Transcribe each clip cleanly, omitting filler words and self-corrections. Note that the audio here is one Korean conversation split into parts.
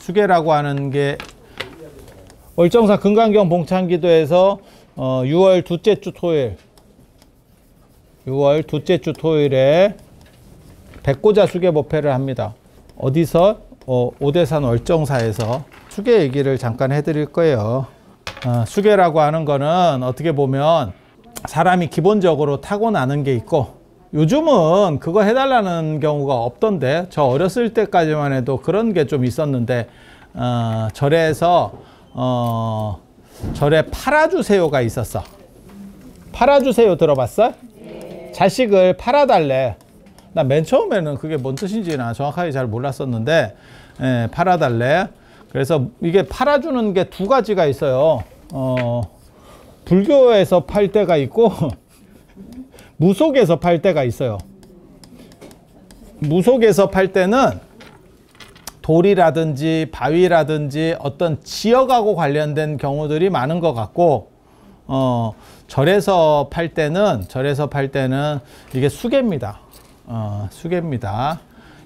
수계라고 하는 게 월정사 금강경 봉창기도에서 6월 둘째 주 토요일 6월 둘째 주 토요일에 백고자 수계 법회를 합니다. 어디서? 오대산 월정사에서 수계 얘기를 잠깐 해드릴 거예요. 수계라고 하는 거는 어떻게 보면 사람이 기본적으로 타고나는 게 있고, 요즘은 그거 해달라는 경우가 없던데, 저 어렸을 때까지만 해도 그런 게 좀 있었는데, 절에서 절에 팔아주세요가 있었어. 팔아주세요 들어봤어? 자식을 팔아달래. 나 맨 처음에는 그게 뭔 뜻인지 나 정확하게 잘 몰랐었는데, 팔아달래. 그래서 이게 팔아주는 게 두 가지가 있어요. 불교에서 팔 때가 있고 무속에서 팔 때가 있어요. 무속에서 팔 때는 돌이라든지 바위라든지 어떤 지역하고 관련된 경우들이 많은 것 같고, 절에서 팔 때는 이게 수계입니다. 수계입니다.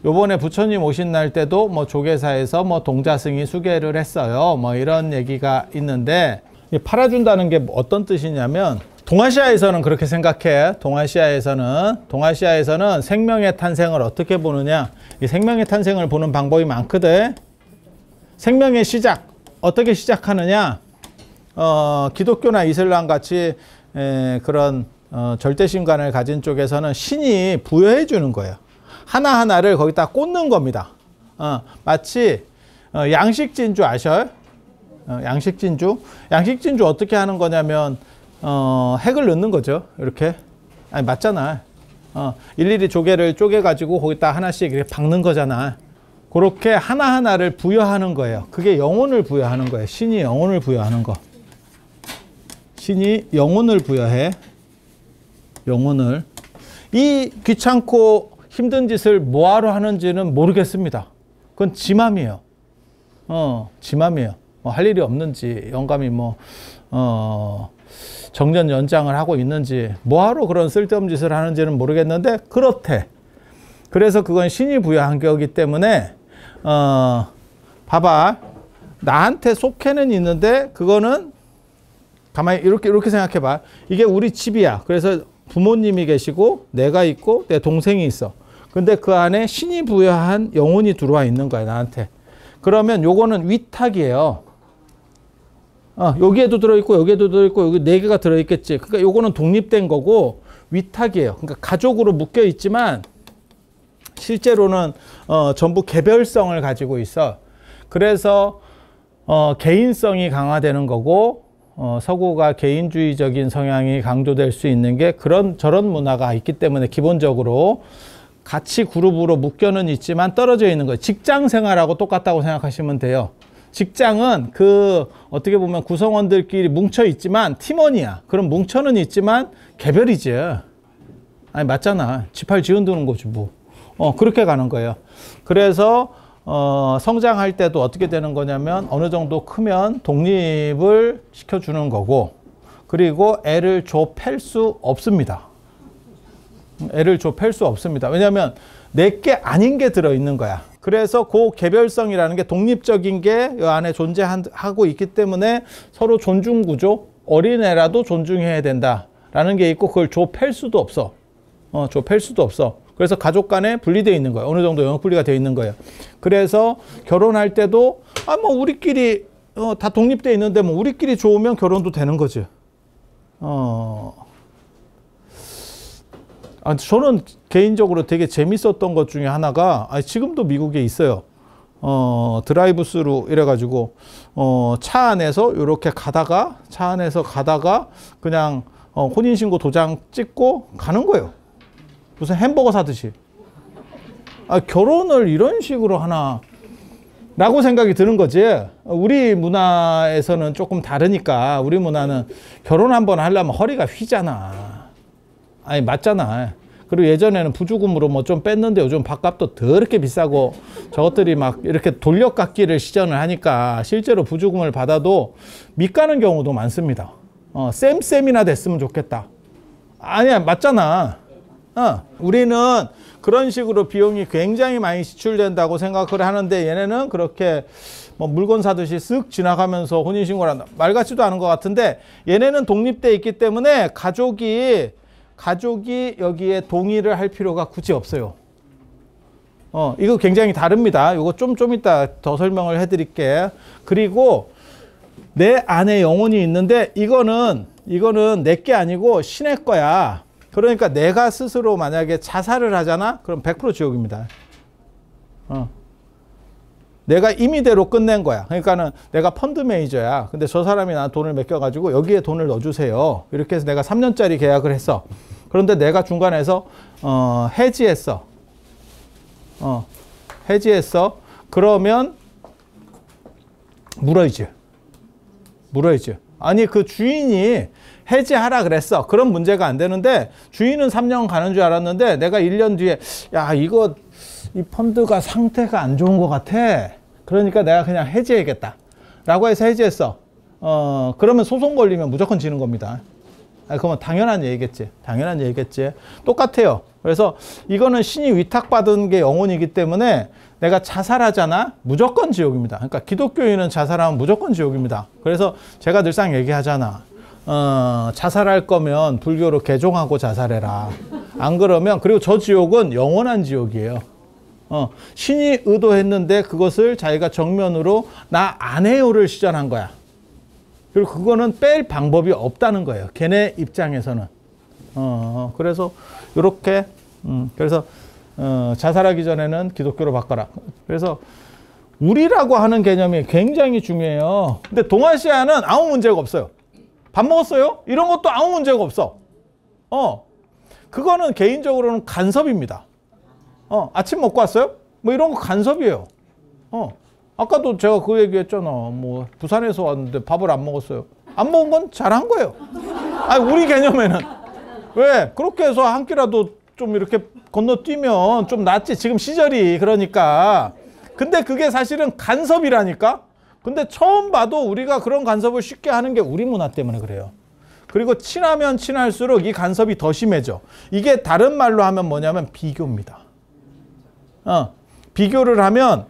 요번에 부처님 오신 날 때도 뭐 조계사에서 뭐 동자승이 수계를 했어요. 뭐 이런 얘기가 있는데, 팔아준다는 게 어떤 뜻이냐면, 동아시아에서는 그렇게 생각해. 동아시아에서는 생명의 탄생을 어떻게 보느냐. 이 생명의 탄생을 보는 방법이 많거든. 생명의 시작 어떻게 시작하느냐. 기독교나 이슬람 같이 그런 절대신관을 가진 쪽에서는 신이 부여해 주는 거예요. 하나하나를 거기다 꽂는 겁니다. 마치 양식진주 아셔요? 양식진주 어떻게 하는 거냐면 핵을 넣는 거죠. 이렇게. 아니 맞잖아. 일일이 조개를 쪼개가지고 거기다 하나씩 이렇게 박는 거잖아. 그렇게 하나하나를 부여하는 거예요. 그게 영혼을 부여하는 거예요. 신이 영혼을 부여하는 거. 신이 영혼을 부여해. 영혼을. 이 귀찮고 힘든 짓을 뭐하러 하는지는 모르겠습니다. 그건 지 맘이에요. 지 맘이에요. 할 일이 없는지, 영감이 정년 연장을 하고 있는지, 뭐하러 그런 쓸데없는 짓을 하는지는 모르겠는데 그렇대. 그래서 그건 신이 부여한 거기 때문에 봐봐. 나한테 속해는 있는데 그거는 가만히 이렇게 생각해 봐. 이게 우리 집이야. 그래서 부모님이 계시고 내가 있고 내 동생이 있어. 근데 그 안에 신이 부여한 영혼이 들어와 있는 거야, 나한테. 그러면 요거는 위탁이에요. 여기에도 들어있고 여기에도 들어있고 여기 4개가 들어있겠지. 그러니까 요거는 독립된 거고 위탁이에요. 그러니까 가족으로 묶여 있지만 실제로는 전부 개별성을 가지고 있어. 그래서 개인성이 강화되는 거고, 서구가 개인주의적인 성향이 강조될 수 있는 게 저런 문화가 있기 때문에 기본적으로 같이 그룹으로 묶여는 있지만 떨어져 있는 거예요. 직장 생활하고 똑같다고 생각하시면 돼요. 직장은 어떻게 보면 구성원들끼리 뭉쳐 있지만 팀원이야. 그럼 뭉쳐는 있지만 개별이지. 아니 맞잖아. 지팔 지은드는 거지 뭐. 그렇게 가는 거예요. 그래서 성장할 때도 어떻게 되는 거냐면 어느 정도 크면 독립을 시켜주는 거고, 그리고 애를 좁힐 수 없습니다. 애를 좁힐 수 없습니다. 왜냐하면 내게 아닌 게 들어있는 거야. 그래서 그 개별성이라는 게 독립적인 게 이 안에 존재하고 있기 때문에 서로 존중구조, 어린애라도 존중해야 된다라는 게 있고, 그걸 좁힐 수도 없어. 좁힐 수도 없어. 그래서 가족 간에 분리되어 있는 거예요. 어느 정도 영역 분리가 되어 있는 거예요. 그래서 결혼할 때도 우리끼리 다 독립되어 있는데 우리끼리 좋으면 결혼도 되는 거지. 저는 개인적으로 되게 재밌었던 것 중에 하나가, 지금도 미국에 있어요. 드라이브 스루 이래가지고 차 안에서 가다가 그냥 혼인신고 도장 찍고 가는 거예요. 무슨 햄버거 사듯이. 결혼을 이런 식으로 하나 라고 생각이 드는 거지. 우리 문화에서는 조금 다르니까. 우리 문화는 결혼 한번 하려면 허리가 휘잖아. 맞잖아. 그리고 예전에는 부주금으로 뭐 좀 뺐는데 요즘 밥값도 더럽게 비싸고 저것들이 막 이렇게 돌려깎기를 시전을 하니까 실제로 부주금을 받아도 못 가는 경우도 많습니다. 쌤이나 됐으면 좋겠다. 아니야, 맞잖아. 우리는 그런 식으로 비용이 굉장히 많이 지출된다고 생각을 하는데 얘네는 그렇게 뭐 물건 사듯이 쓱 지나가면서 혼인신고를 한다. 말 같지도 않은 것 같은데 얘네는 독립돼 있기 때문에 가족이 여기에 동의를 할 필요가 굳이 없어요. 이거 굉장히 다릅니다. 이거 좀 이따 더 설명을 해드릴게. 그리고 내 안에 영혼이 있는데 이거는 내게 아니고 신의 거야. 그러니까 내가 스스로 만약에 자살을 하잖아? 그럼 100% 지옥입니다. 내가 임의대로 끝낸 거야. 그러니까는 내가 펀드 매니저야. 근데 저 사람이 나 돈을 맡겨가지고 여기에 돈을 넣어주세요. 이렇게 해서 내가 3년짜리 계약을 했어. 그런데 내가 중간에서 해지했어. 해지했어. 그러면 물어야지. 아니 그 주인이 해지하라 그랬어. 그런 문제가 안 되는데 주인은 3년 가는 줄 알았는데 내가 1년 뒤에 야 이거 이 펀드가 상태가 안 좋은 것 같아. 그러니까 내가 그냥 해지해야겠다 라고 해서 해지했어. 그러면 소송 걸리면 무조건 지는 겁니다. 그러면 당연한 얘기겠지. 똑같아요. 그래서 이거는 신이 위탁받은 게 영혼이기 때문에 내가 자살하잖아? 무조건 지옥입니다. 그러니까 기독교인은 자살하면 무조건 지옥입니다. 그래서 제가 늘상 얘기하잖아. 자살할 거면 불교로 개종하고 자살해라. 안 그러면, 그리고 저 지옥은 영원한 지옥이에요. 신이 의도했는데 그것을 자기가 정면으로 나 안 해요를 시전한 거야. 그리고 그거는 뺄 방법이 없다는 거예요. 걔네 입장에서는. 그래서 이렇게 그래서 자살하기 전에는 기독교로 바꿔라. 그래서 우리라고 하는 개념이 굉장히 중요해요. 근데 동아시아는 아무 문제가 없어요. 밥 먹었어요? 이런 것도 아무 문제가 없어. 그거는 개인적으로는 간섭입니다. 아침 먹고 왔어요? 뭐 이런 거 간섭이에요. 아까도 제가 그 얘기 했잖아. 뭐 부산에서 왔는데 밥을 안 먹었어요. 안 먹은 건 잘한 거예요. 아니 우리 개념에는. 왜? 그렇게 해서 한 끼라도 좀 이렇게 건너뛰면 좀 낫지. 지금 시절이 그러니까. 근데 그게 사실은 간섭이라니까. 근데 처음 봐도 우리가 그런 간섭을 쉽게 하는 게 우리 문화 때문에 그래요. 그리고 친하면 친할수록 이 간섭이 더 심해져. 이게 다른 말로 하면 뭐냐면 비교입니다. 비교를 하면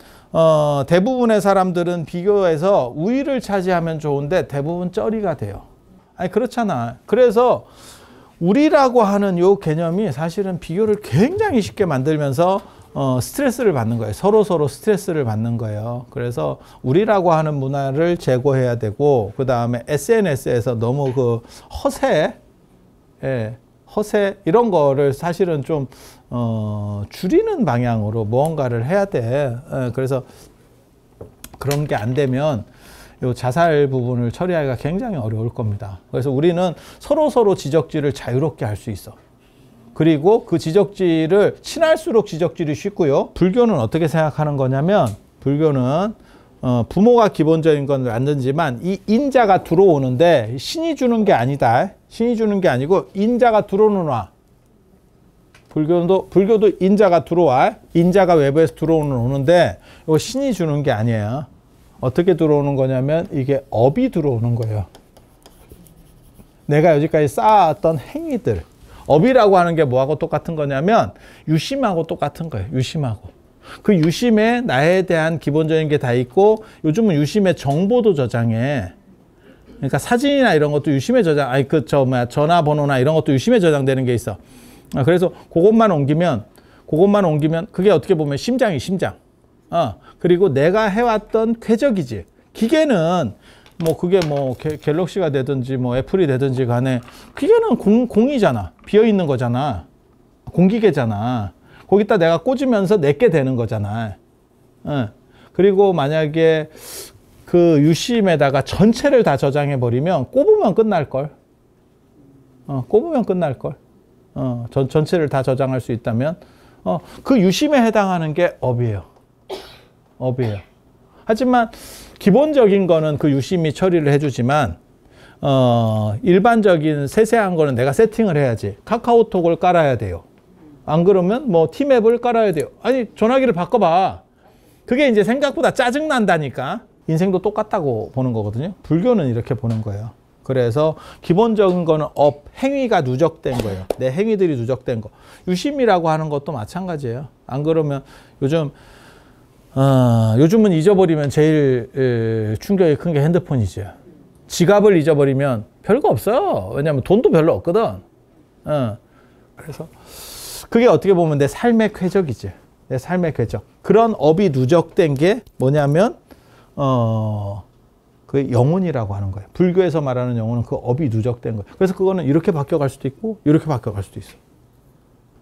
대부분의 사람들은 비교해서 우위를 차지하면 좋은데 대부분 쩌리가 돼요. 아니 그렇잖아. 그래서 우리라고 하는 요 개념이 사실은 비교를 굉장히 쉽게 만들면서 스트레스를 받는 거예요. 서로 스트레스를 받는 거예요. 그래서 우리라고 하는 문화를 제고해야 되고, 그 다음에 SNS에서 너무 그 허세 이런 거를 사실은 좀 줄이는 방향으로 무언가를 해야 돼. 그래서 그런 게 안 되면 요 자살 부분을 처리하기가 굉장히 어려울 겁니다. 그래서 우리는 서로 지적질을 자유롭게 할 수 있어. 그리고 그 지적질을 친할수록 지적질이 쉽고요. 불교는 어떻게 생각하는 거냐면, 불교는 부모가 기본적인 건 맞는지만 이 인자가 들어오는데 신이 주는 게 아니다. 신이 주는 게 아니고 인자가 들어오는 와. 불교도 인자가 들어와. 인자가 외부에서 오는데 이거 신이 주는 게 아니에요. 어떻게 들어오는 거냐면 이게 업이 들어오는 거예요. 내가 여기까지 쌓아왔던 행위들. 업이라고 하는 게 뭐하고 똑같은 거냐면 유심하고 똑같은 거예요. 유심하고. 그 유심에 나에 대한 기본적인 게 다 있고, 요즘은 유심에 정보도 저장해. 그러니까 사진이나 이런 것도 유심에 저장, 전화번호나 이런 것도 유심에 저장되는 게 있어. 그래서 그것만 옮기면 그게 어떻게 보면 심장이 심장. 그리고 내가 해왔던 궤적이지. 기계는 뭐 그게 뭐 갤럭시가 되든지 뭐 애플이 되든지 간에 기계는 공이잖아. 비어 있는 거잖아. 공기계잖아. 거기다 내가 꽂으면서 내게 되는 거잖아. 그리고 만약에 그 유심에다가 전체를 다 저장해 버리면 꼽으면 끝날걸. 꼽으면 끝날걸. 전체를 다 저장할 수 있다면 그 유심에 해당하는 게 업이에요. 업이에요. 하지만 기본적인 거는 그 유심이 처리를 해주지만 일반적인 세세한 거는 내가 세팅을 해야지. 카카오톡을 깔아야 돼요. 안 그러면 뭐 티맵을 깔아야 돼요. 아니 전화기를 바꿔봐. 그게 이제 생각보다 짜증난다니까. 인생도 똑같다고 보는 거거든요. 불교는 이렇게 보는 거예요. 그래서 기본적인 거는 업, 행위가 누적된 거예요. 내 행위들이 누적된 거. 유심이라고 하는 것도 마찬가지예요. 안 그러면 요즘은 잊어버리면 제일 충격이 큰 게 핸드폰이죠. 지갑을 잊어버리면 별거 없어요. 왜냐하면 돈도 별로 없거든. 그래서 그게 어떻게 보면 내 삶의 궤적이지. 내 삶의 궤적. 그런 업이 누적된 게 뭐냐면 그 영혼이라고 하는 거예요. 불교에서 말하는 영혼은 그 업이 누적된 거예요. 그래서 그거는 이렇게 바뀌어갈 수도 있고 이렇게 바뀌어갈 수도 있어요.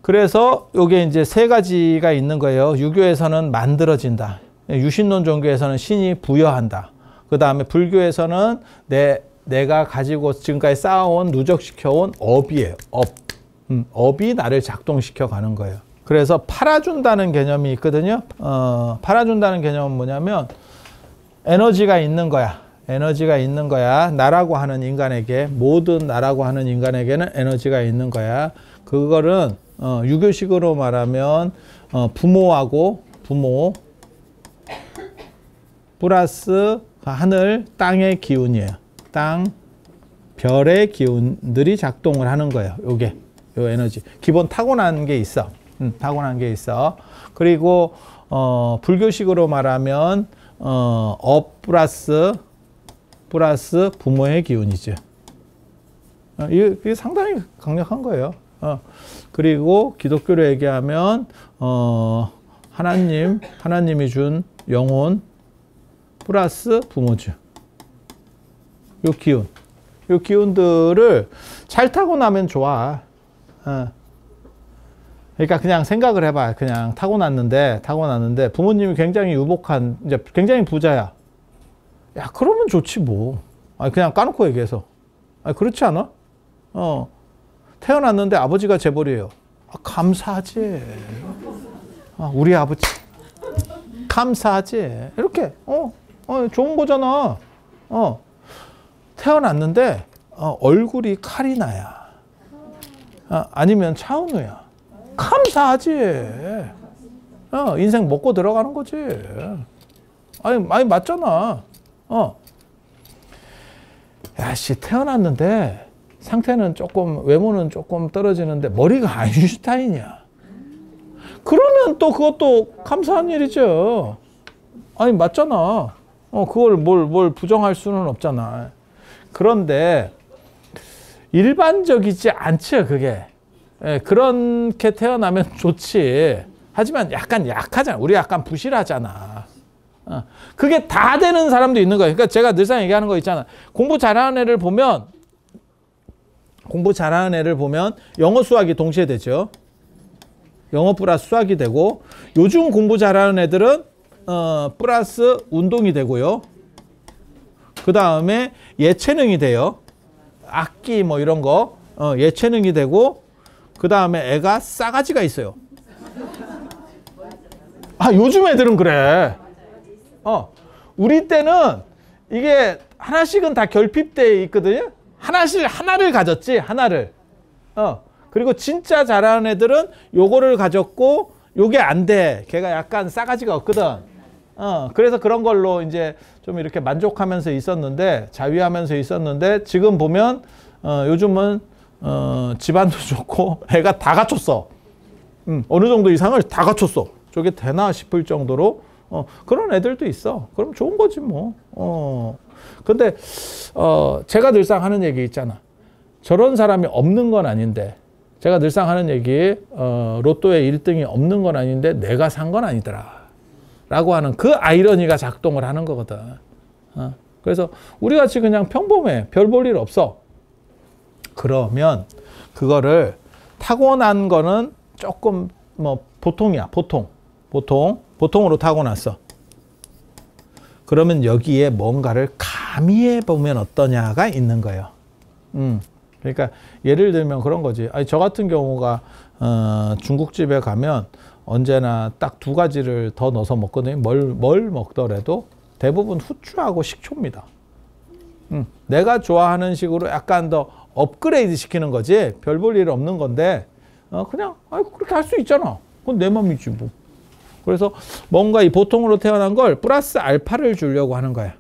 그래서 이게 이제 세 가지가 있는 거예요. 유교에서는 만들어진다. 유신론 종교에서는 신이 부여한다. 그 다음에 불교에서는 내가 가지고 지금까지 쌓아온 누적시켜온 업이에요. 업이 나를 작동시켜 가는 거예요. 그래서 팔아준다는 개념이 있거든요. 팔아준다는 개념은 뭐냐면 에너지가 있는 거야. 에너지가 있는 거야. 나라고 하는 인간에게, 모든 나라고 하는 인간에게는 에너지가 있는 거야. 그거는 유교식으로 말하면 부모 플러스 하늘, 땅의 기운이에요. 땅, 별의 기운들이 작동을 하는 거예요. 요게, 요 에너지. 기본 타고난 게 있어. 타고난 게 있어. 그리고 불교식으로 말하면 업 플러스 부모의 기운이죠. 이게 상당히 강력한 거예요. 그리고 기독교로 얘기하면 하나님이 준 영혼 플러스 부모죠. 요 기운들을 잘 타고나면 좋아. 그러니까 그냥 생각을 해봐. 그냥 타고났는데 부모님이 굉장히 유복한, 이제 굉장히 부자야. 야, 그러면 좋지 뭐. 아니, 그냥 까놓고 얘기해서. 아니, 그렇지 않아? 태어났는데 아버지가 재벌이에요. 감사하지. 우리 아버지. 감사하지. 이렇게. 좋은 거잖아. 태어났는데 얼굴이 카리나야. 아니면 차은우야. 감사하지. 인생 먹고 들어가는 거지. 아니 맞잖아. 야씨, 태어났는데 상태는 조금, 외모는 조금 떨어지는데 머리가 아인슈타인이야. 그러면 또 그것도 감사한 일이죠. 아니 맞잖아. 그걸 뭘 부정할 수는 없잖아. 그런데 일반적이지 않죠, 그게. 그렇게 태어나면 좋지. 하지만 약간 약하잖아. 우리 약간 부실하잖아. 그게 다 되는 사람도 있는 거예요. 그러니까 제가 늘상 얘기하는 거 있잖아. 공부 잘하는 애를 보면 영어 수학이 동시에 되죠. 영어 플러스 수학이 되고, 요즘 공부 잘하는 애들은 플러스 운동이 되고요. 그 다음에 예체능이 돼요. 악기 뭐 이런 거 예체능이 되고, 그 다음에 애가 싸가지가 있어요. 요즘 애들은 그래. 우리 때는 이게 하나씩은 다 결핍돼 있거든요. 하나를 가졌지, 하나를. 그리고 진짜 잘하는 애들은 요거를 가졌고, 요게 안 돼. 걔가 약간 싸가지가 없거든. 그래서 그런 걸로 이제 좀 이렇게 만족하면서 있었는데, 자위하면서 있었는데, 지금 보면, 요즘은, 집안도 좋고, 애가 다 갖췄어. 어느 정도 이상을 다 갖췄어. 저게 되나 싶을 정도로, 그런 애들도 있어. 그럼 좋은 거지, 뭐. 근데, 제가 늘상 하는 얘기 있잖아. 저런 사람이 없는 건 아닌데, 제가 늘상 하는 얘기, 로또에 1등이 없는 건 아닌데, 내가 산 건 아니더라. 라고 하는 그 아이러니가 작동을 하는 거거든. 그래서 우리 같이 그냥 평범해. 별 볼 일 없어. 그러면 그거를 타고난 거는 조금 뭐 보통이야. 보통으로 타고났어. 그러면 여기에 뭔가를 가미해 보면 어떠냐가 있는 거예요. 그러니까 예를 들면 그런 거지. 아니, 저 같은 경우가 중국집에 가면 언제나 딱 2가지를 더 넣어서 먹거든요. 뭘 먹더라도 대부분 후추하고 식초입니다. 내가 좋아하는 식으로 약간 더 업그레이드 시키는 거지. 별 볼 일 없는 건데 그냥 그렇게 할 수 있잖아. 그건 내 맘이지 뭐. 그래서 뭔가 이 보통으로 태어난 걸 플러스 알파를 주려고 하는 거야.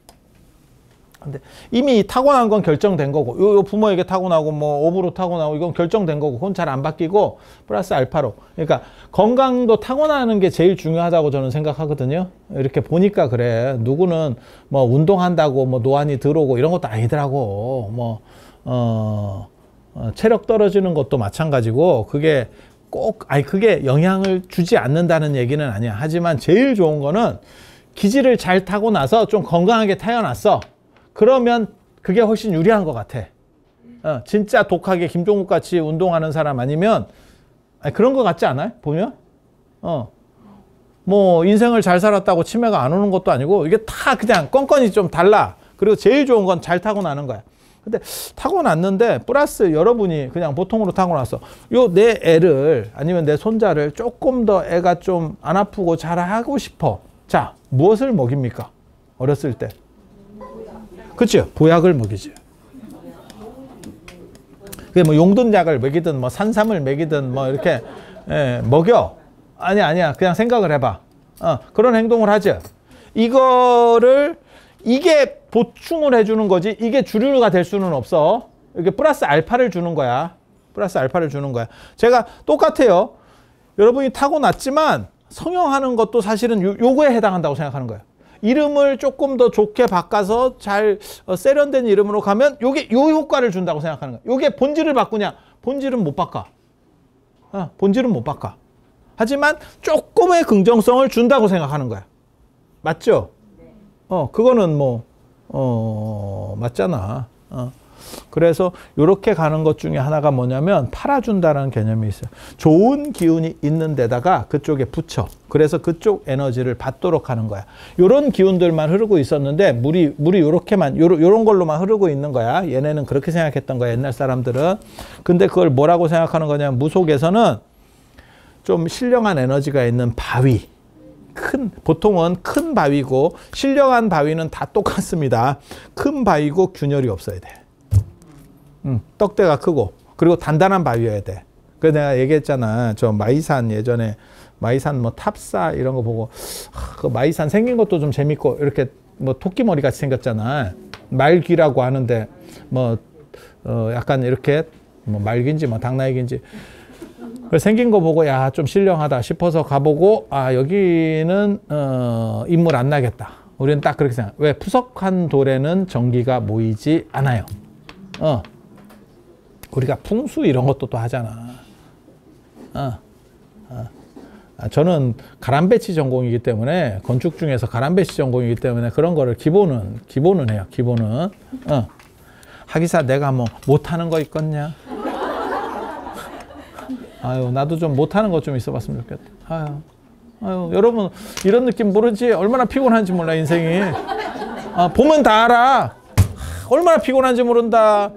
근데 이미 타고난 건 결정된 거고, 요 부모에게 타고나고, 뭐, 업으로 타고나고, 이건 결정된 거고, 그건 잘 안 바뀌고, 플러스 알파로. 그러니까, 건강도 타고나는 게 제일 중요하다고 저는 생각하거든요. 이렇게 보니까 그래. 누구는 뭐, 운동한다고, 뭐, 노안이 들어오고, 이런 것도 아니더라고. 뭐, 체력 떨어지는 것도 마찬가지고, 그게 꼭, 그게 영향을 주지 않는다는 얘기는 아니야. 하지만 제일 좋은 거는, 기질을 잘 타고 나서 좀 건강하게 태어났어. 그러면 그게 훨씬 유리한 것 같아. 진짜 독하게 김종국 같이 운동하는 사람 아니면 그런 것 같지 않아요? 보면? 뭐 인생을 잘 살았다고 치매가 안 오는 것도 아니고 이게 다 그냥 건건이 좀 달라. 그리고 제일 좋은 건 잘 타고나는 거야. 근데 타고났는데 플러스 여러분이 그냥 보통으로 타고났어. 요 내 애를 아니면 내 손자를 조금 더 애가 좀 안 아프고 잘 하고 싶어. 자, 무엇을 먹입니까? 어렸을 때. 그렇죠? 보약을 먹이죠. 그게 뭐 용든약을 먹이든 뭐 산삼을 먹이든 뭐 이렇게 먹여. 아니야. 그냥 생각을 해봐. 그런 행동을 하죠. 이게 보충을 해주는 거지. 이게 주류가 될 수는 없어. 이게 플러스 알파를 주는 거야. 플러스 알파를 주는 거야. 제가 똑같아요. 여러분이 타고났지만 성형하는 것도 사실은 요거에 해당한다고 생각하는 거예요. 이름을 조금 더 좋게 바꿔서 잘 세련된 이름으로 가면 요게 요 효과를 준다고 생각하는 거야. 요게 본질을 바꾸냐? 본질은 못 바꿔. 본질은 못 바꿔. 하지만 조금의 긍정성을 준다고 생각하는 거야. 맞죠? 그거는 뭐 맞잖아. 그래서 이렇게 가는 것 중에 하나가 뭐냐면 팔아준다는 개념이 있어요. 좋은 기운이 있는 데다가 그쪽에 붙여. 그래서 그쪽 에너지를 받도록 하는 거야. 이런 기운들만 흐르고 있었는데 물이 요렇게만 요런 걸로만 흐르고 있는 거야. 얘네는 그렇게 생각했던 거야. 옛날 사람들은. 근데 그걸 뭐라고 생각하는 거냐면 무속에서는 좀 신령한 에너지가 있는 바위. 보통은 큰 바위고 신령한 바위는 다 똑같습니다. 큰 바위고 균열이 없어야 돼. 떡대가 크고 그리고 단단한 바위여야 돼. 그래서 내가 얘기했잖아. 저 마이산 예전에 마이산 뭐 탑사 이런 거 보고 그 마이산 생긴 것도 좀 재밌고 이렇게 뭐 토끼 머리 같이 생겼잖아. 말귀라고 하는데 뭐 약간 이렇게 뭐 말귀인지 뭐 당나귀인지 생긴 거 보고 야 좀 신령하다 싶어서 가보고 여기는 인물 안 나겠다. 우리는 딱 그렇게 생각. 왜? 푸석한 돌에는 전기가 모이지 않아요. 우리가 풍수 이런 것도 또 하잖아. 저는 가람배치 전공이기 때문에 건축 중에서 가람배치 전공이기 때문에 그런 거를 기본은 해요. 기본은. 하기사 내가 뭐 못하는 거 있겠냐? 나도 좀 못하는 거 좀 있어봤으면 좋겠다. 여러분 이런 느낌 모르지? 얼마나 피곤한지 몰라 인생이. 보면 다 알아. 얼마나 피곤한지 모른다.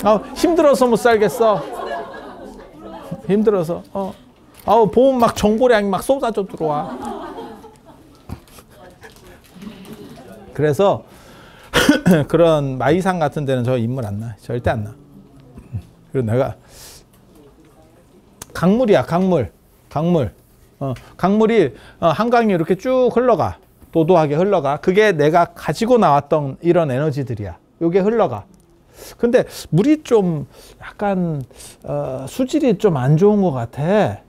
참. 힘들어서 못 살겠어. 힘들어서. 보면 막 정보량이 막 쏟아져 들어와. 그래서 그런 마이산 같은 데는 저 인물 안 나. 절대 안 나. 그리고 내가 강물이야, 강물. 강물이 한강이 이렇게 쭉 흘러가. 도도하게 흘러가. 그게 내가 가지고 나왔던 이런 에너지들이야. 요게 흘러가. 근데 물이 좀 약간 수질이 좀 안 좋은 것 같아.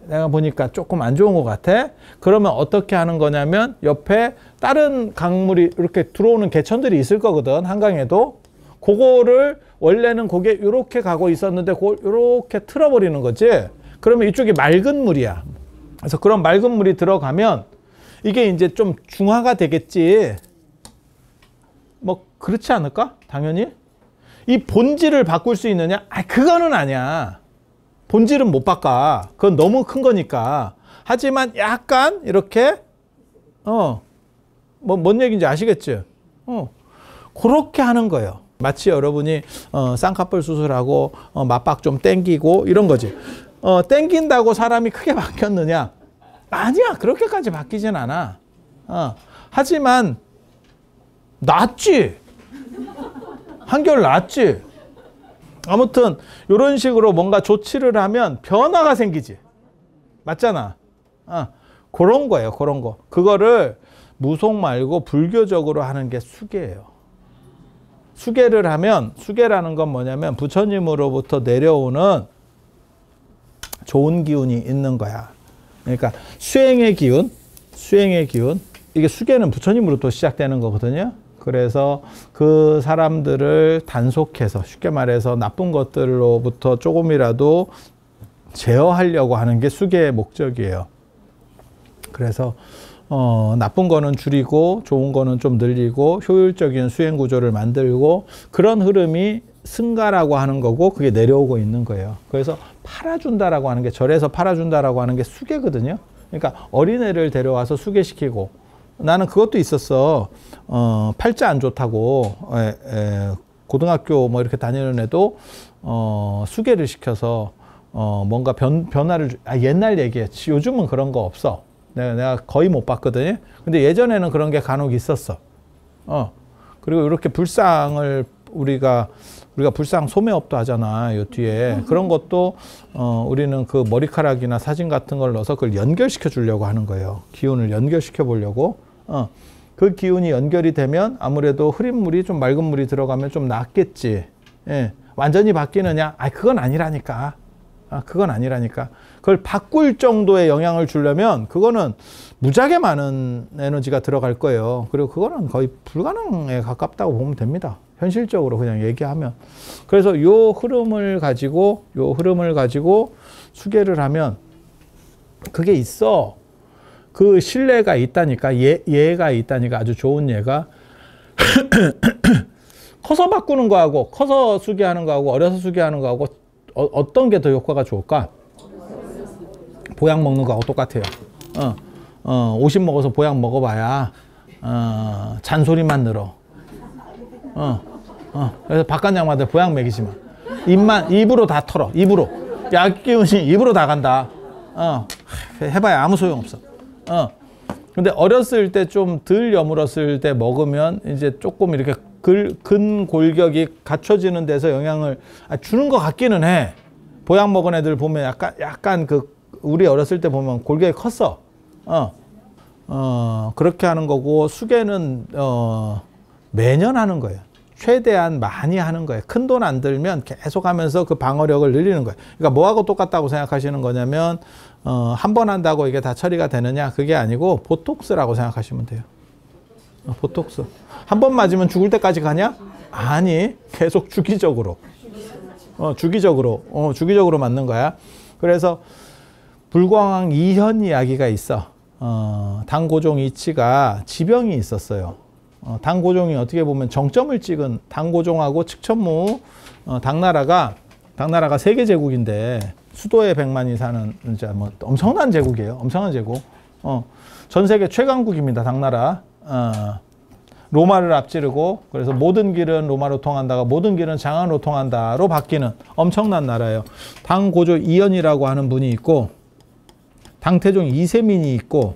내가 보니까 조금 안 좋은 것 같아. 그러면 어떻게 하는 거냐면 옆에 다른 강물이 이렇게 들어오는 개천들이 있을 거거든. 한강에도. 그거를 원래는 그게 이렇게 가고 있었는데 그걸 이렇게 틀어버리는 거지. 그러면 이쪽이 맑은 물이야. 그래서 그런 맑은 물이 들어가면 이게 이제 좀 중화가 되겠지. 뭐 그렇지 않을까? 당연히. 이 본질을 바꿀 수 있느냐? 그거는 아니야. 본질은 못 바꿔. 그건 너무 큰 거니까. 하지만 약간 이렇게 뭔 얘기인지 아시겠죠? 그렇게 하는 거예요. 마치 여러분이 쌍꺼풀 수술하고 맞박 좀 땡기고 이런 거지. 땡긴다고 사람이 크게 바뀌었느냐? 아니야. 그렇게까지 바뀌진 않아. 하지만 낫지. 한결 낫지. 아무튼 이런 식으로 뭔가 조치를 하면 변화가 생기지. 맞잖아. 그런 거예요. 그런 거. 그거를 무속 말고 불교적으로 하는 게 수계예요. 수계를 하면, 수계라는 건 뭐냐면 부처님으로부터 내려오는 좋은 기운이 있는 거야. 그러니까 수행의 기운, 이게 수계는 부처님으로부터 시작되는 거거든요. 그래서 그 사람들을 단속해서, 쉽게 말해서 나쁜 것들로부터 조금이라도 제어하려고 하는 게 수계의 목적이에요. 그래서 나쁜 거는 줄이고 좋은 거는 좀 늘리고 효율적인 수행 구조를 만들고, 그런 흐름이 승가라고 하는 거고, 그게 내려오고 있는 거예요. 그래서 팔아준다라고 하는 게, 절에서 팔아준다라고 하는 게 수계거든요. 그러니까 어린애를 데려와서 수계시키고, 나는 그것도 있었어. 팔자 안 좋다고 고등학교 뭐 이렇게 다니는 애도 수계를 시켜서 뭔가 변화를 옛날 얘기했지. 요즘은 그런 거 없어. 내가 거의 못 봤거든요. 근데 예전에는 그런 게 간혹 있었어. 그리고 이렇게 불상을 우리가 불상 소매업도 하잖아. 요 뒤에. 그런 것도 우리는 그 머리카락이나 사진 같은 걸 넣어서 그걸 연결시켜 주려고 하는 거예요. 기운을 연결시켜 보려고. 그 기운이 연결이 되면 아무래도 흐린 물이 좀 맑은 물이 들어가면 좀 낫겠지. 예. 완전히 바뀌느냐? 그건 아니라니까. 그건 아니라니까. 그걸 바꿀 정도의 영향을 주려면 그거는 무지하게 많은 에너지가 들어갈 거예요. 그리고 그거는 거의 불가능에 가깝다고 보면 됩니다. 현실적으로 그냥 얘기하면. 그래서 요 흐름을 가지고 수계를 하면 그게 있어. 그 신뢰가 있다니까. 예가 있다니까. 아주 좋은 예가. 커서 바꾸는 거하고 커서 수계하는 거하고 어려서 수계하는 거하고 어떤 게 더 효과가 좋을까? 보약 먹는 거하고 똑같아요. 50 먹어서 보약 먹어봐야 잔소리만 늘어. 그래서 바깥양마다 보약 먹이지 마. 입으로 다 털어. 입으로. 약 기운이 입으로 다 간다. 해봐야 아무 소용없어. 근데 어렸을 때 좀 덜 여물었을 때 먹으면 이제 조금 이렇게 근 골격이 갖춰지는 데서 영향을 주는 것 같기는 해. 보약 먹은 애들 보면 약간 우리 어렸을 때 보면 골격이 컸어. 그렇게 하는 거고, 수계는 매년 하는 거예요. 최대한 많이 하는 거예요. 큰 돈 안 들면 계속 하면서 그 방어력을 늘리는 거예요. 그러니까 뭐하고 똑같다고 생각하시는 거냐면 한 번 한다고 이게 다 처리가 되느냐? 그게 아니고 보톡스라고 생각하시면 돼요. 보톡스. 한 번 맞으면 죽을 때까지 가냐? 아니, 계속 주기적으로. 주기적으로 맞는 거야. 그래서 불광왕 이현 이야기가 있어. 당고종 이치가 지병이 있었어요. 당고종이 어떻게 보면 정점을 찍은, 당고종하고 측천무, 당나라가 세계 제국인데 수도에 100만이 사는 이제 뭐 엄청난 제국이에요. 엄청난 제국. 전 세계 최강국입니다. 당나라. 로마를 앞지르고, 그래서 모든 길은 로마로 통한다가 모든 길은 장안으로 통한다로 바뀌는 엄청난 나라예요. 당고조 이현이라고 하는 분이 있고, 당태종 이세민이 있고,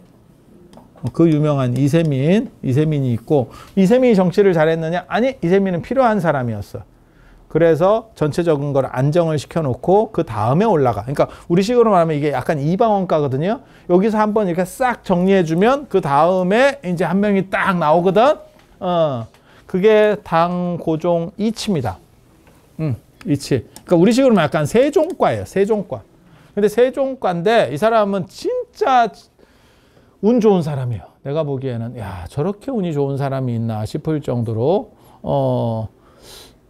그 유명한 이세민이 있고, 이세민이 정치를 잘했느냐? 아니, 이세민은 필요한 사람이었어. 그래서 전체적인 걸 안정을 시켜놓고 그 다음에 올라가. 그러니까 우리식으로 말하면 이게 약간 이방원가거든요. 여기서 한번 이렇게 싹 정리해주면 그 다음에 이제 한 명이 딱 나오거든. 그게 당고종 이치입니다. 이치. 그러니까 우리식으로 말하면 약간 세종과예요. 세종과. 근데 세종과인데 이 사람은 진짜 운 좋은 사람이에요. 내가 보기에는 야, 저렇게 운이 좋은 사람이 있나 싶을 정도로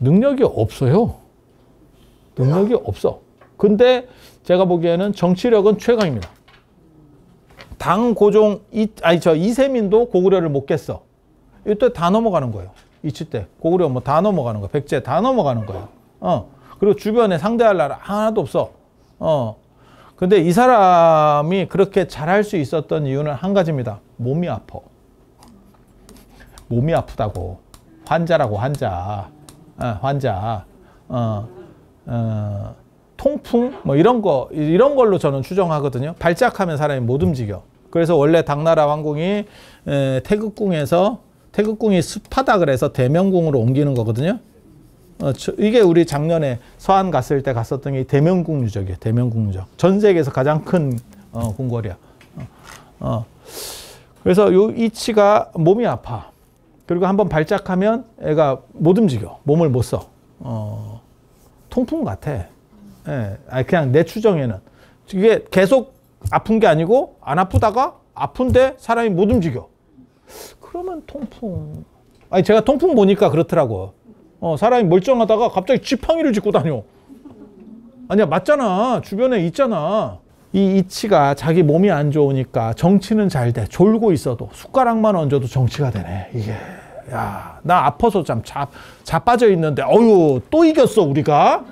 능력이 없어요. 능력이 없어. 근데 제가 보기에는 정치력은 최강입니다. 당고종 이세민도 고구려를 못 깼어. 이때 다 넘어가는 거예요. 이치 때 고구려 뭐 다 넘어가는 거예요. 백제 다 넘어가는 거예요. 그리고 주변에 상대할 나라 하나도 없어. 근데 이 사람이 그렇게 잘할 수 있었던 이유는 한 가지입니다. 몸이 아파. 몸이 아프다고. 환자라고, 환자. 통풍 뭐 이런 걸로 저는 추정하거든요. 발작하면 사람이 못 움직여. 그래서 원래 당나라 왕궁이 태극궁이 습하다 그래서 대명궁으로 옮기는 거거든요. 이게 우리 작년에 서안 갔을 때 갔었던 게 대명궁 유적이에요. 대명궁 유적. 전 세계에서 가장 큰 궁궐이야. 그래서 요 이치가 몸이 아파. 그리고 한번 발작하면 애가 못 움직여. 몸을 못 써. 통풍 같아. 예, 그냥 내 추정에는. 이게 계속 아픈 게 아니고 안 아프다가 아픈데 사람이 못 움직여. 그러면 통풍. 아니 제가 통풍 보니까 그렇더라고. 사람이 멀쩡하다가 갑자기 지팡이를 짚고 다녀. 아니야 맞잖아. 주변에 있잖아. 이 이치가 자기 몸이 안 좋으니까 정치는 잘 돼. 졸고 있어도 숟가락만 얹어도 정치가 되네. 이게 야, 나 아파서 참 자빠져 있는데 어휴 또 이겼어 우리가.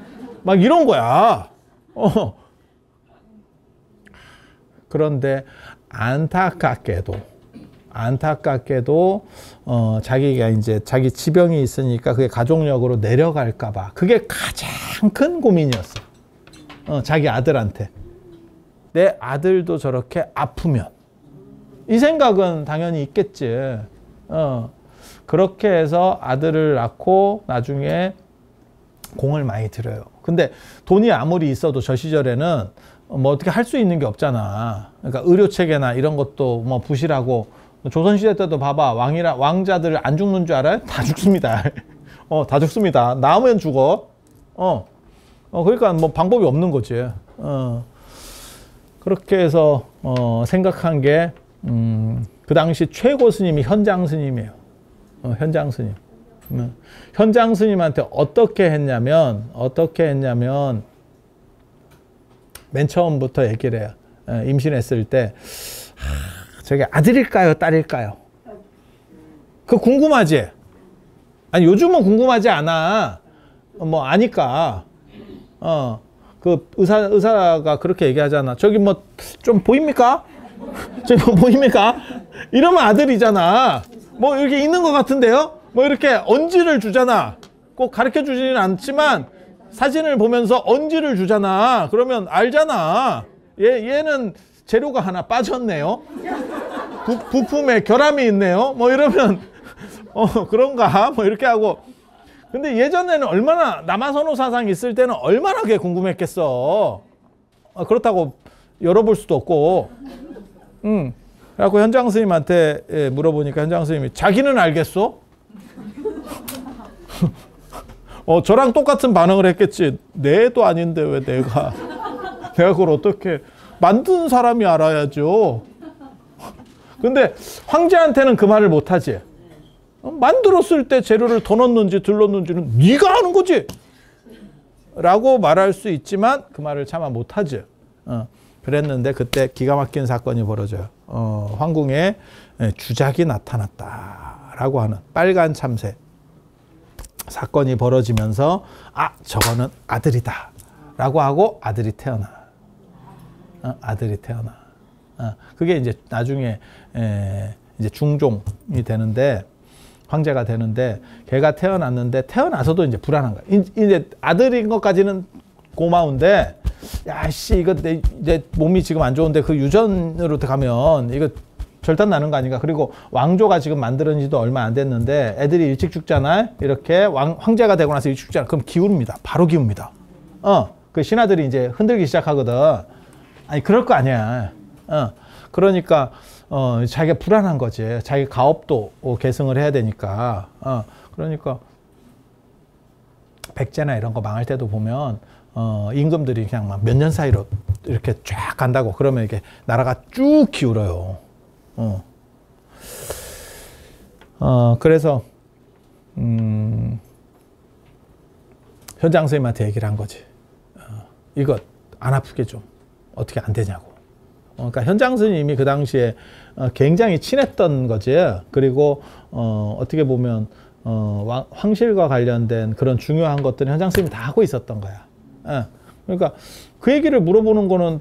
막 이런 거야. 그런데 안타깝게도 자기가 이제 자기 지병이 있으니까 그게 가족력으로 내려갈까 봐. 그게 가장 큰 고민이었어. 자기 아들한테. 내 아들도 저렇게 아프면 이 생각은 당연히 있겠지. 그렇게 해서 아들을 낳고 나중에 공을 많이 들여요. 근데 돈이 아무리 있어도 저 시절에는 뭐 어떻게 할 수 있는 게 없잖아. 그러니까 의료 체계나 이런 것도 뭐 부실하고. 조선시대 때도 봐봐. 왕자들 안 죽는 줄 알아요? 다 죽습니다. 다 죽습니다. 남으면 죽어. 그러니까 뭐 방법이 없는 거지. 그렇게 해서 생각한 게 그 당시 최고 스님이 현장 스님이에요. 현장 스님. 현장 스님한테 어떻게 했냐면 맨 처음부터 얘기를 해요. 임신했을 때 저게 아들일까요, 딸일까요? 그거 궁금하지? 아니 요즘은 궁금하지 않아. 뭐 아니까. 그 의사가 그렇게 얘기하잖아. 저기 뭐 좀 보입니까? 저기 뭐 보입니까? 이러면 아들이잖아. 뭐 이렇게 있는 것 같은데요? 뭐 이렇게 언지를 주잖아. 꼭 가르쳐 주지는 않지만 사진을 보면서 언지를 주잖아. 그러면 알잖아. 얘는 재료가 하나 빠졌네요. 부품에 결함이 있네요. 뭐 이러면 그런가? 뭐 이렇게 하고. 근데 예전에는 얼마나 남아선호 사상 있을 때는 얼마나 그게 궁금했겠어. 그렇다고 열어볼 수도 없고. 그래갖고 현장 선생님한테 물어보니까 현장 선생님이 자기는 알겠어? 저랑 똑같은 반응을 했겠지. 내도 아닌데 왜 내가 그걸 어떻게 만든 사람이 알아야죠. 근데 황제한테는 그 말을 못하지. 만들었을 때 재료를 더 넣었는지 덜 넣었는지는 네가 아는 거지 라고 말할 수 있지만 그 말을 차마 못하지. 그랬는데 그때 기가 막힌 사건이 벌어져요. 황궁에 주작이 나타났다라고 하는 빨간 참새 사건이 벌어지면서 저거는 아들이다 라고 하고 아들이 태어나. 그게 이제 나중에 이제 중종이 되는데 황제가 되는데 걔가 태어났는데 태어나서도 이제 불안한 거야. 이제 아들인 것까지는 고마운데 야씨 이거 이제 몸이 지금 안 좋은데 그 유전으로 가면 이거 절단 나는 거 아닌가. 그리고 왕조가 지금 만들어진 지도 얼마 안 됐는데 애들이 일찍 죽잖아요. 이렇게 황제가 되고 나서 일찍 죽잖아요. 그럼 기웁니다. 바로 기웁니다. 그 신하들이 이제 흔들기 시작하거든. 아니 그럴 거 아니야. 그러니까 자기가 불안한 거지. 자기 가업도 계승을 해야 되니까. 그러니까 백제나 이런 거 망할 때도 보면 임금들이 그냥 막 몇 년 사이로 이렇게 쫙 간다고. 그러면 이렇게 나라가 쭉 기울어요. 그래서 현장 선생님한테 얘기를 한 거지. 이거 안 아프게 좀 어떻게 안 되냐고. 그러니까 현장 스님이 그 당시에 굉장히 친했던 거지. 그리고 어떻게 보면 황실과 관련된 그런 중요한 것들은 현장 스님이 다 하고 있었던 거야. 그러니까 그 얘기를 물어보는 거는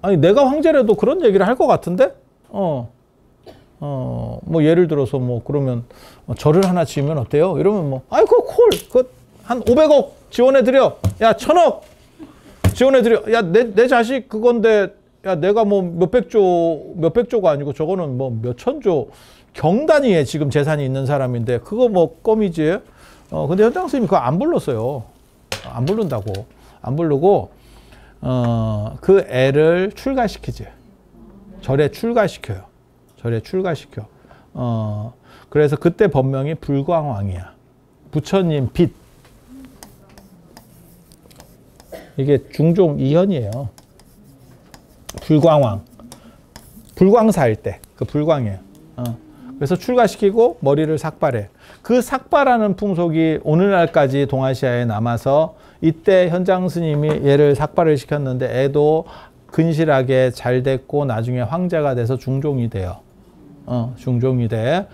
아니 내가 황제라도 그런 얘기를 할 것 같은데? 뭐 예를 들어서 뭐 그러면 절을 하나 지으면 어때요? 이러면 뭐 아이 그거 콜. 그 한 500억 지원해 드려. 야 1000억 지원해 드려. 야 내 자식 그건데 야 내가 뭐 몇백조가 아니고 저거는 뭐 몇천조 경단위에 지금 재산이 있는 사람인데 그거 뭐 껌이지. 근데 현장 선생님이 그거 안 불렀어요. 안 부른다고. 안 부르고 그 애를 출가시키지. 절에 출가시켜요. 절에 출가시켜. 그래서 그때 법명이 불광왕이야. 부처님 빛. 이게 중종 이현이에요. 불광왕. 불광사일 때. 그 불광이에요. 그래서 출가시키고 머리를 삭발해. 그 삭발하는 풍속이 오늘날까지 동아시아에 남아서 이때 현장 스님이 얘를 삭발을 시켰는데 애도 근실하게 잘 됐고 나중에 황제가 돼서 중종이 돼요. 중종이 돼.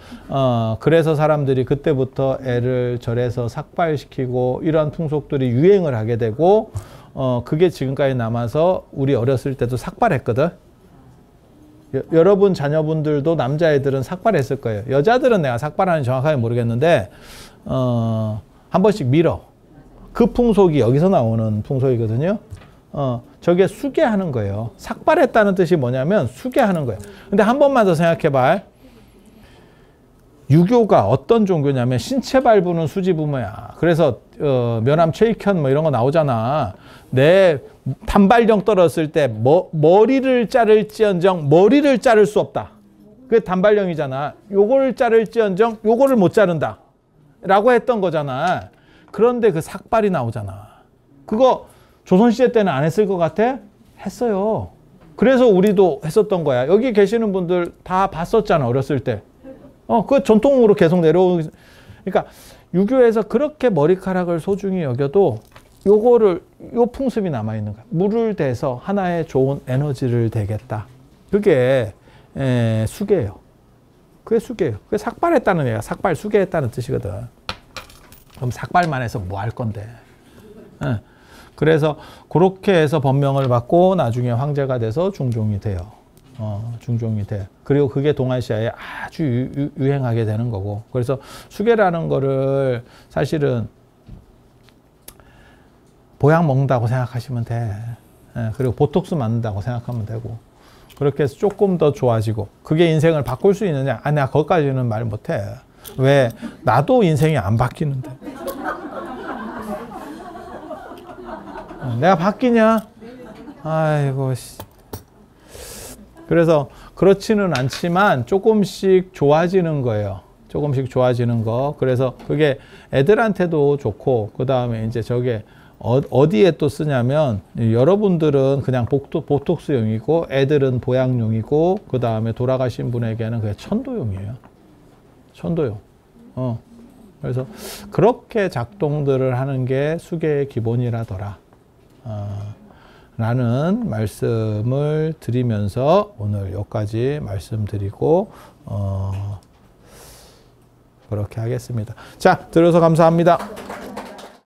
그래서 사람들이 그때부터 애를 절에서 삭발시키고 이러한 풍속들이 유행을 하게 되고 그게 지금까지 남아서 우리 어렸을 때도 삭발했거든. 여러분 자녀분들도 남자애들은 삭발했을 거예요. 여자들은 내가 삭발하는지 정확하게 모르겠는데 한 번씩 밀어. 그 풍속이 여기서 나오는 풍속이거든요. 저게 수계하는 거예요. 삭발했다는 뜻이 뭐냐면 수계하는 거예요. 근데 한 번만 더 생각해봐. 유교가 어떤 종교냐면 신체 발부는 수지부모야. 그래서 면암 최익현 뭐 이런 거 나오잖아. 내 단발령 떨었을 때 머리를 자를지언정 머리를 자를 수 없다. 그게 단발령이잖아. 요거를 자를지언정 요거를 못 자른다. 라고 했던 거잖아. 그런데 그 삭발이 나오잖아. 그거 조선시대 때는 안 했을 것 같아? 했어요. 그래서 우리도 했었던 거야. 여기 계시는 분들 다 봤었잖아. 어렸을 때. 그 전통으로 계속 내려오고. 그러니까 유교에서 그렇게 머리카락을 소중히 여겨도 요 풍습이 남아있는 거야. 물을 대서 하나의 좋은 에너지를 대겠다. 그게 수계예요. 그게 수계예요. 그게 삭발했다는 얘기야. 삭발, 수계했다는 뜻이거든. 그럼 삭발만 해서 뭐 할 건데. 그래서 그렇게 해서 법명을 받고 나중에 황제가 돼서 중종이 돼요. 중종이 돼. 그리고 그게 동아시아에 아주 유행하게 되는 거고. 그래서 수계라는 거를 사실은 보약 먹는다고 생각하시면 돼. 그리고 보톡스 맞는다고 생각하면 되고. 그렇게 해서 조금 더 좋아지고. 그게 인생을 바꿀 수 있느냐? 내가 거기까지는 말 못해. 왜? 나도 인생이 안 바뀌는데. 내가 바뀌냐? 아이고, 씨. 그래서 그렇지는 않지만 조금씩 좋아지는 거예요. 조금씩 좋아지는 거. 그래서 그게 애들한테도 좋고, 그 다음에 이제 저게 어디에 또 쓰냐면, 여러분들은 그냥 보톡스용이고, 애들은 보양용이고, 그 다음에 돌아가신 분에게는 그게 천도용이에요. 천도용. 그래서 그렇게 작동들을 하는 게 수계의 기본이라더라. 라는 말씀을 드리면서 오늘 여기까지 말씀드리고 그렇게 하겠습니다. 자, 들어서 감사합니다.